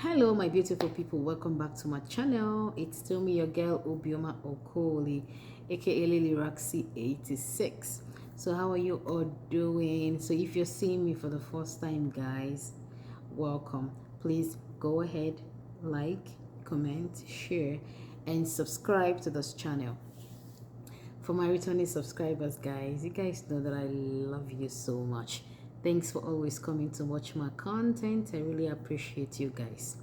Hello my beautiful people, welcome back to my channel. It's still me, your girl Obioma Okoli, aka Lily Roxy 86. So how are you all doing? So if you're seeing me for the first time, guys, welcome. Please go ahead, like, comment, share, and subscribe to this channel. For my returning subscribers, guys, you guys know that I love you so much. Thanks for always coming to watch my content. I really appreciate you guys.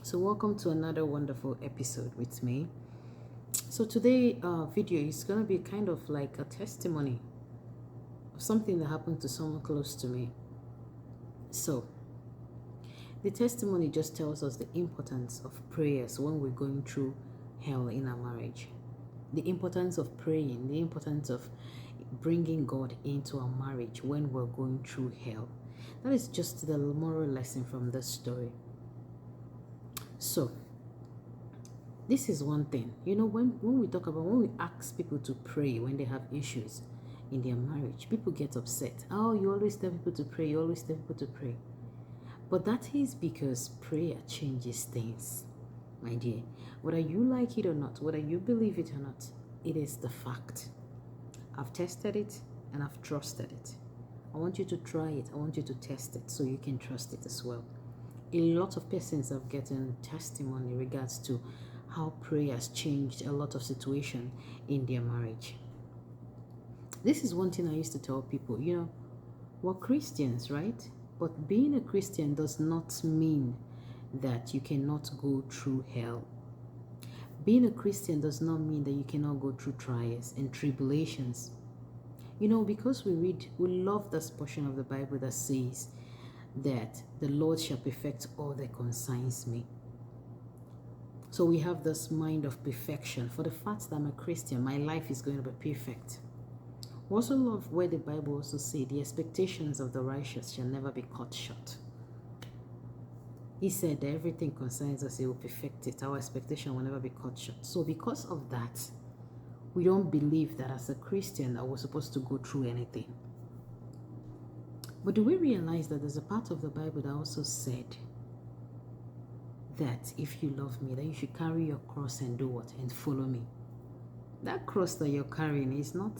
So welcome to another wonderful episode with me. So today video is going to be kind of like a testimony of something that happened to someone close to me. So the testimony just tells us the importance of prayers when we're going through hell in our marriage. The importance of praying, the importance of bringing God into our marriage when we're going through hell. That is just the moral lesson from this story. So this is one thing, when we ask people to pray when they have issues in their marriage, people get upset. Oh, you always tell people to pray, you always tell people to pray. But that is because prayer changes things, my dear. Whether you like it or not, whether you believe it or not, it is the fact. I've tested it and I've trusted it. I want you to try it. I want you to test it so you can trust it as well. A lot of persons have gotten testimony in regards to how prayer has changed a lot of situation in their marriage. This is one thing I used to tell people, we're Christians, right? But being a Christian does not mean that you cannot go through hell. Being a Christian does not mean that you cannot go through trials and tribulations. Because we love this portion of the Bible that says that the Lord shall perfect all that concerns me. So we have this mind of perfection. For the fact that I'm a Christian, my life is going to be perfect. We also love where the Bible also says the expectations of the righteous shall never be cut short. He said that everything concerns us, He will perfect it. Our expectation will never be cut short. So because of that, we don't believe that as a Christian that we're supposed to go through anything. But do we realize that there's a part of the Bible that also said that if you love me, that you should carry your cross and do what? And follow me. That cross that you're carrying is not...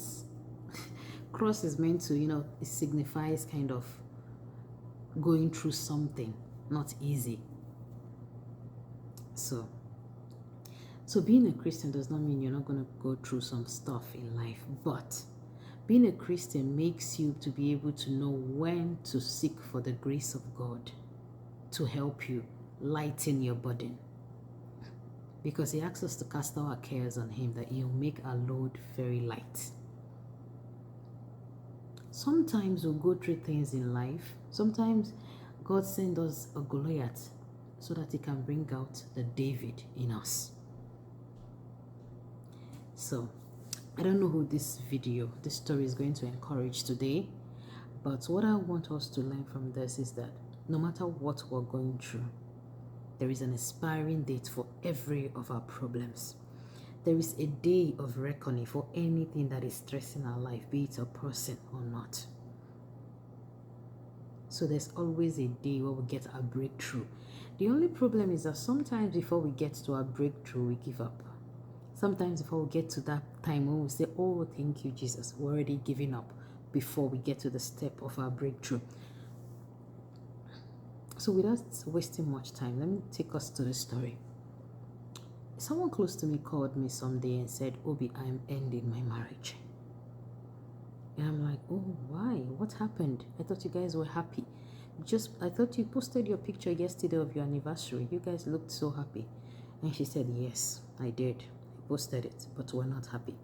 cross is meant to, it signifies kind of going through something, not easy. So being a Christian does not mean you're not going to go through some stuff in life, but being a Christian makes you to be able to know when to seek for the grace of God to help you lighten your burden. Because He asks us to cast our cares on Him, that He'll make our load very light. Sometimes we'll go through things in life. Sometimes God sends us a Goliath so that He can bring out the David in us. So, I don't know who this story is going to encourage today, but what I want us to learn from this is that no matter what we're going through, there is an expiring date for every of our problems. There is a day of reckoning for anything that is stressing our life, be it a person or not. So there's always a day where we get our breakthrough. The only problem is that sometimes before we get to our breakthrough, we give up. Sometimes before we get to that time when we say, oh, thank you, Jesus, we're already giving up before we get to the step of our breakthrough. So without wasting much time, let me take us to the story. Someone close to me called me someday and said, Obi, I'm ending my marriage. And I'm like, oh, why? What happened? I thought you guys were happy. I thought you posted your picture yesterday of your anniversary. You guys looked so happy. And she said, yes, I did. I posted it, but we're not happy.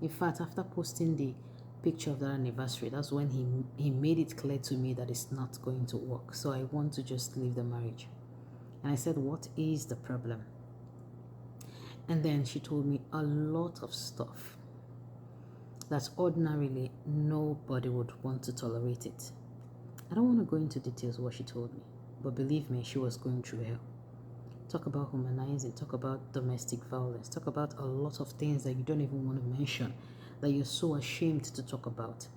In fact, after posting the picture of that anniversary, that's when he made it clear to me that it's not going to work. So I want to just leave the marriage. And I said, what is the problem? And then she told me a lot of stuff that ordinarily nobody would want to tolerate it. I don't want to go into details what she told me, but believe me, she was going through hell. Talk about humanizing, talk about domestic violence, talk about a lot of things that you don't even want to mention, that you're so ashamed to talk about.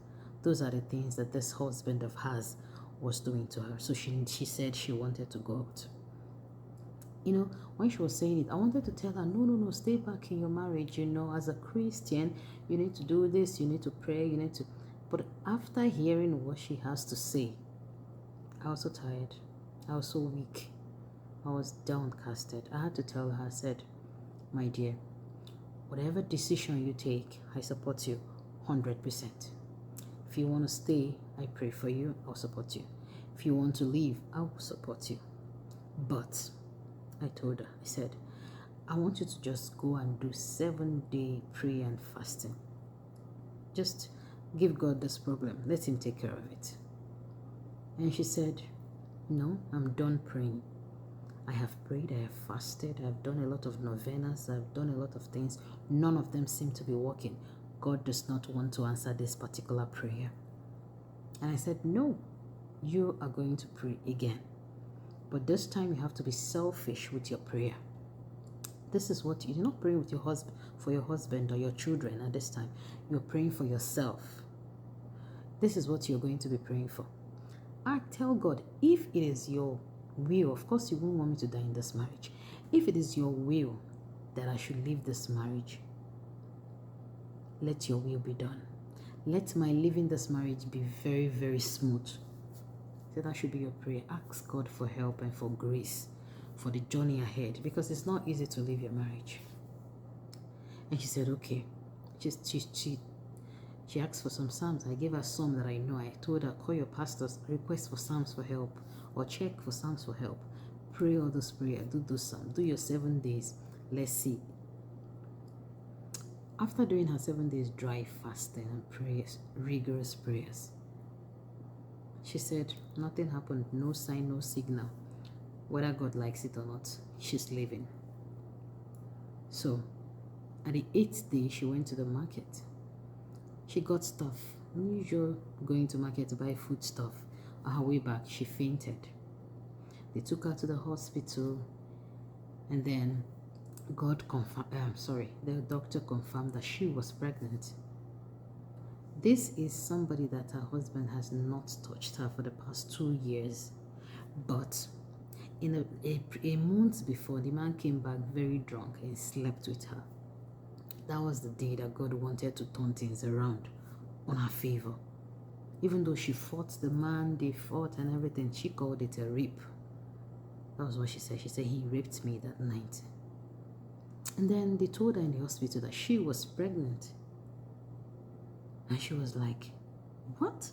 Those are the things that this husband of hers was doing to her. So she said she wanted to go out. When she was saying it, I wanted to tell her, no, no, no, stay back in your marriage. As a Christian, you need to do this, you need to pray, you need to. But after hearing what she has to say, I was so tired. I was so weak. I was downcasted. I had to tell her, I said, my dear, whatever decision you take, I support you 100%. If you want to stay, I pray for you, I'll support you. If you want to leave, I will support you. But I told her, I said, I want you to just go and do 7-day prayer and fasting. Just give God this problem. Let him take care of it. And she said, no, I'm done praying. I have prayed, I have fasted, I've done a lot of novenas, I've done a lot of things. None of them seem to be working. God does not want to answer this particular prayer. And I said, no, you are going to pray again. But this time you have to be selfish with your prayer. This is what you're not praying with your husband for your husband or your children at this time. You're praying for yourself. This is what you're going to be praying for. I tell God, if it is your will, of course you won't want me to die in this marriage. If it is your will that I should leave this marriage, let your will be done. Let my leaving this marriage be very, very smooth. So that should be your prayer. Ask God for help and for grace for the journey ahead, because it's not easy to leave your marriage. And she said, okay. She asked for some psalms. I gave her some that I know. I told her, call your pastors, request for psalms for help, or check for psalms for help. Pray all those prayers. Do those psalms. Do your 7 days. Let's see. After doing her 7 days dry fasting and prayers, rigorous prayers, she said nothing happened. No sign, no signal. Whether God likes it or not, she's leaving. So, at the 8th day, she went to the market. She got stuff. Usual going to market to buy food stuff. On her way back, she fainted. They took her to the hospital, and then the doctor confirmed that she was pregnant. This is somebody that her husband has not touched her for the past 2 years. But in a month before, the man came back very drunk and slept with her. That was the day that God wanted to turn things around on her favor. Even though she fought the man, they fought and everything, she called it a rape. That was what she said. She said, he raped me that night. And then they told her in the hospital that she was pregnant. And she was like, what?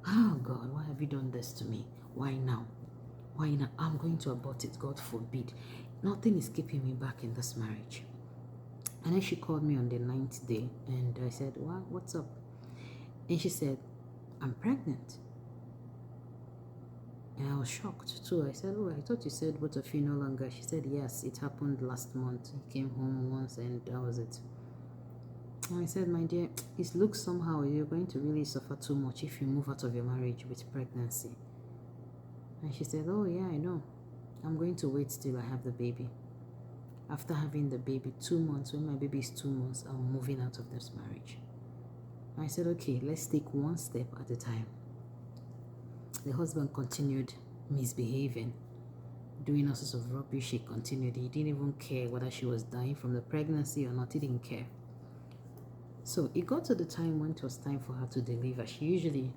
Oh God, why have you done this to me? Why now? Why now? I'm going to abort it, God forbid. Nothing is keeping me back in this marriage. And then she called me on the 9th day, and I said, what's up? And she said, I'm pregnant. And I was shocked too. I said, oh, I thought you said both of you no longer. She said, yes, it happened last month. He came home once and that was it. And I said, my dear, it looks somehow you're going to really suffer too much if you move out of your marriage with pregnancy. And she said, oh yeah, I know. I'm going to wait till I have the baby. After having the baby 2 months, when my baby is 2 months, I'm moving out of this marriage. I said, okay, let's take one step at a time. The husband continued misbehaving, doing all sorts of rubbish. He continued. He didn't even care whether she was dying from the pregnancy or not. He didn't care. So it got to the time when it was time for her to deliver. She usually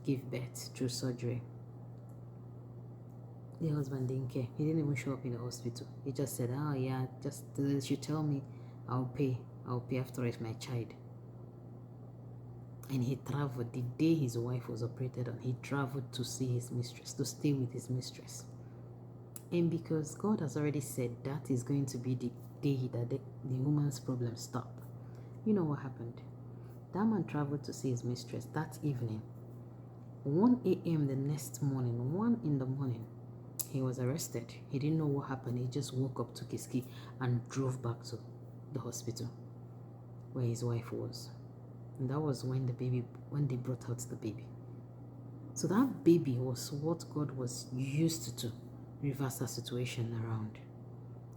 gave birth through surgery. The husband didn't care. He didn't even show up in the hospital. He just said, oh yeah, just you tell me, I'll pay after it's my child. And he traveled the day his wife was operated on. He traveled to see his mistress, to stay with his mistress. And because God has already said that is going to be the day that the woman's problems stop. You know what happened? That man traveled to see his mistress that evening. 1 a.m. the next morning, 1 in the morning, he was arrested. He didn't know what happened. He just woke up, took his key, and drove back to the hospital where his wife was. And that was when they brought out the baby. So that baby was what God was used to reverse her situation around.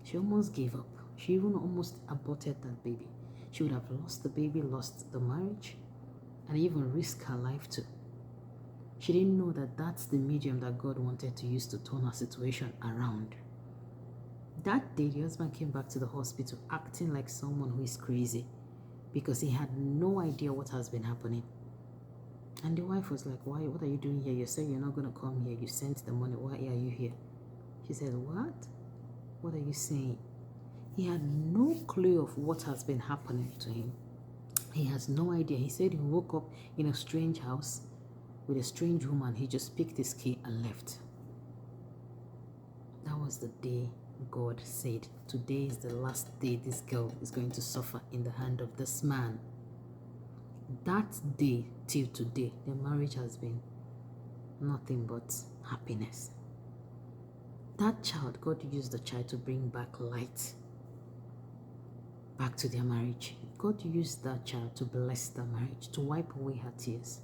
She almost gave up. She even almost aborted that baby. She would have lost the baby, lost the marriage, and even risked her life too. She didn't know that that's the medium that God wanted to use to turn her situation around. That day, the husband came back to the hospital acting like someone who is crazy because he had no idea what has been happening. And the wife was like, why? What are you doing here? You said you're not going to come here. You sent the money. Why are you here? She said, what? What are you saying? He had no clue of what has been happening to him. He has no idea. He said he woke up in a strange house with a strange woman. He just picked his key and left. That was the day God said, today is the last day this girl is going to suffer in the hand of this man. That day till today, their marriage has been nothing but happiness. That child, God used the child to bring back light back to their marriage. God used that child to bless their marriage, to wipe away her tears,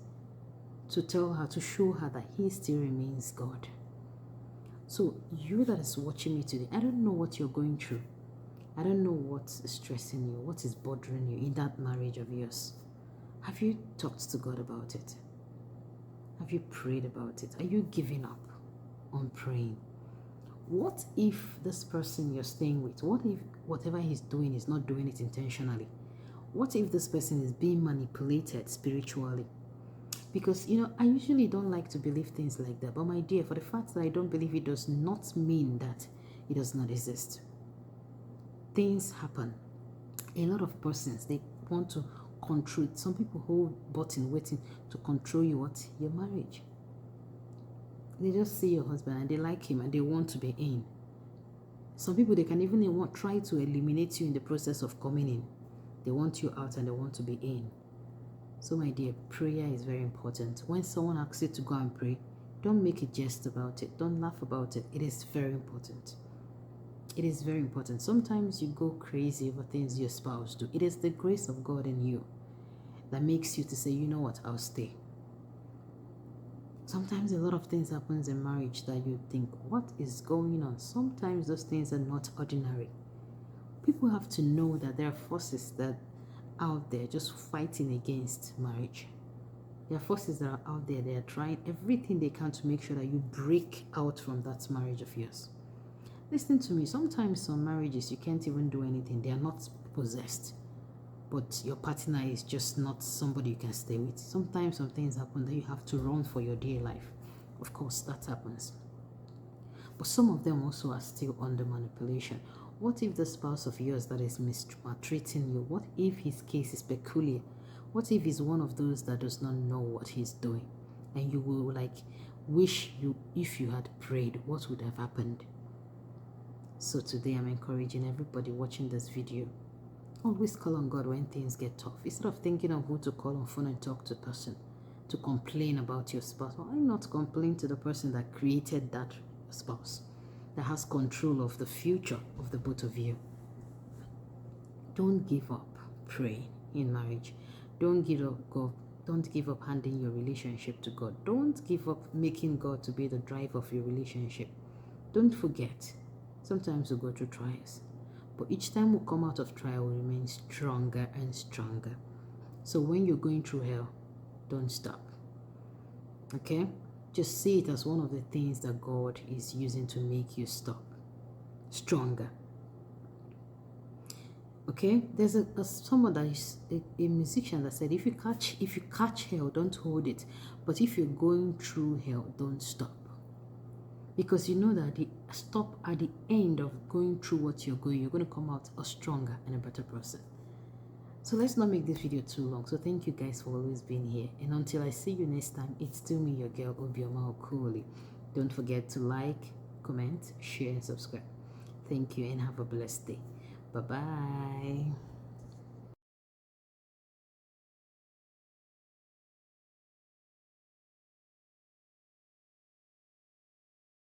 to tell her, to show her that He still remains God. So you that is watching me today, I don't know what you're going through. I don't know what's stressing you, what is bothering you in that marriage of yours. Have you talked to God about it? Have you prayed about it? Are you giving up on praying? What if this person you're staying with, what if whatever he's doing is not doing it intentionally? What if this person is being manipulated spiritually? Because, I usually don't like to believe things like that. But my dear, for the fact that I don't believe it does not mean that it does not exist. Things happen. A lot of persons, they want to control it. Some people hold button waiting to control your marriage. They just see your husband and they like him and they want to be in. Some people, they can even try to eliminate you in the process of coming in. They want you out and they want to be in. So my dear, prayer is very important. When someone asks you to go and pray, don't make a jest about it. Don't laugh about it. It is very important. It is very important. Sometimes you go crazy over things your spouse do. It is the grace of God in you that makes you to say, you know what, I'll stay. Sometimes a lot of things happens in marriage that you think, what is going on? Sometimes those things are not ordinary. People have to know that there are forces that out there just fighting against marriage. There are forces that are out there. They are trying everything they can to make sure that you break out from that marriage of yours. Listen to me. Sometimes some marriages, you can't even do anything. They are not possessed. But your partner is just not somebody you can stay with. Sometimes some things happen that you have to run for your dear life. Of course, that happens. But some of them also are still under manipulation. What if the spouse of yours that is maltreating you, what if his case is peculiar? What if he's one of those that does not know what he's doing? And you will wish if you had prayed, what would have happened? So today I'm encouraging everybody watching this video. Always call on God when things get tough. Instead of thinking of who to call on phone and talk to a person, to complain about your spouse, why not complain to the person that created that spouse, that has control of the future of the both of you? Don't give up praying in marriage. Don't give up handing your relationship to God. Don't give up making God to be the driver of your relationship. Don't forget, sometimes we go through trials, but each time we come out of trial, we remain stronger and stronger. So when you're going through hell, don't stop. Okay? Just see it as one of the things that God is using to make you stop stronger. Okay? There's someone that is a musician that said, if you catch hell, don't hold it. But if you're going through hell, don't stop. Because you know that at the end of going through what you're going to come out a stronger and a better person. So let's not make this video too long. So thank you guys for always being here. And until I see you next time, it's still me, your girl, Obioma Okoli. Don't forget to like, comment, share, and subscribe. Thank you and have a blessed day. Bye-bye.